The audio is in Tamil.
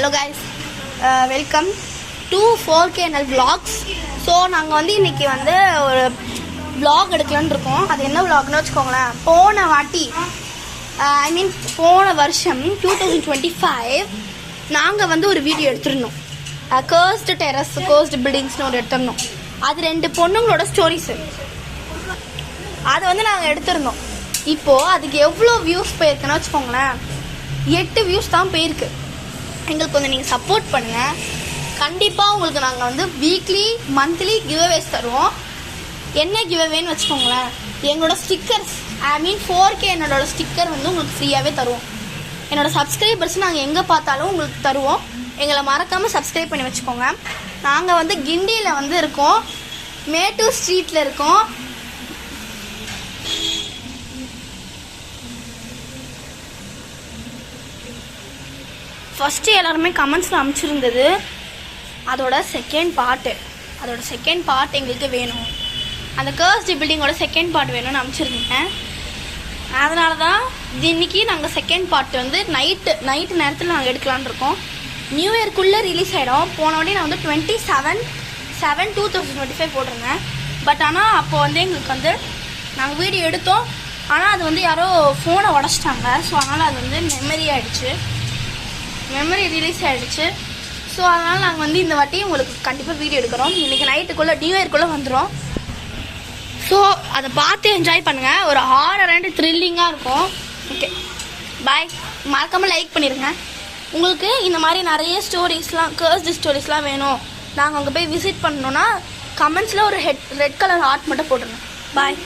Hello guys, welcome to 4KNL vlogs. So நாங்கள் வந்து இன்றைக்கி வந்து ஒரு vlog எடுக்கலான்னு இருக்கோம். அது என்ன vlogனு வச்சுக்கோங்களேன். போன வாட்டி போன வருஷம் 2025 நாங்கள் வந்து ஒரு வீடியோ எடுத்துருந்தோம். கர்ஸ்டு டெரஸ் கர்ஸ்டு பில்டிங்ஸ்னு ஒரு எடுத்துருந்தோம். அது 2 பொண்ணுங்களோட ஸ்டோரிஸு. அதை வந்து நாங்கள் எடுத்திருந்தோம். இப்போது அதுக்கு எவ்வளோ வியூஸ் போயிருக்குன்னு வச்சுக்கோங்களேன். 8 வியூஸ் தான் போயிருக்கு. எங்களுக்கு கொஞ்சம் நீங்கள் சப்போர்ட் பண்ணுங்கள். கண்டிப்பாக உங்களுக்கு நாங்கள் வந்து வீக்லி மந்த்லி கிவ்அவேஸ் தருவோம். என்ன கிவ்அவேன்னு வச்சுக்கோங்களேன், எங்களோட ஸ்டிக்கர்ஸ் 4KNL ஸ்டிக்கர் வந்து உங்களுக்கு ஃப்ரீயாகவே தருவோம். என்னோடய சப்ஸ்கிரைபர்ஸ் நாங்கள் எங்கே பார்த்தாலும் உங்களுக்கு தருவோம். எங்களை மறக்காமல் சப்ஸ்கிரைப் பண்ணி வச்சுக்கோங்க. நாங்கள் வந்து கிண்டியில் வந்து இருக்கோம், மேட்டூர் ஸ்ட்ரீட்டில் இருக்கோம். ஃபஸ்ட்டு எல்லாருமே கமெண்ட்ஸில் அனுப்பிச்சிருந்தது அதோட செகண்ட் பார்ட் எங்களுக்கு வேணும், அந்த கர்ஸ்டு பில்டிங்கோட செகண்ட் பார்ட் வேணும்னு அனுப்பிச்சிருந்தீங்க. அதனால தான் இன்னைக்கு நாங்கள் செகண்ட் பார்ட் வந்து நைட்டு நேரத்தில் நாங்கள் எடுக்கலான்னு இருக்கோம். நியூ இயர்க்குள்ளே ரிலீஸ் ஆகிடும். போன வாட்டி நான் வந்து 27/7/2025 போட்டிருந்தேன். பட் ஆனால் அப்போ வந்து எங்களுக்கு வந்து நாங்கள் வீடியோ எடுத்தோம், ஆனால் அது வந்து யாரோ ஃபோனை உடச்சிட்டாங்க. ஸோ அதனால் அது வந்து மெமரி ரிலீஸ் ஆகிடுச்சு. ஸோ அதனால் நாங்கள் வந்து இந்த வாட்டி உங்களுக்கு கண்டிப்பாக வீடியோ எடுக்கிறோம். இன்றைக்கி நைட்டுக்குள்ளே நியூ இயர்க்குள்ளே வந்துடும். ஸோ அதை பார்த்து என்ஜாய் பண்ணுங்கள். ஒரு ஹாரர் அண்ட் த்ரில்லிங்காக இருக்கும். ஓகே, பாய். மறக்காமல் லைக் பண்ணிடுங்க. உங்களுக்கு இந்த மாதிரி நிறைய ஸ்டோரிஸ்லாம் கர்ஸ்டு ஸ்டோரிஸ்லாம் வேணும், நாங்கள் அங்கே போய் விசிட் பண்ணணுன்னா கமெண்ட்ஸில் ஒரு ரெட் கலர் ஹார்ட் மட்டும் போட்டுருங்க. பாய்.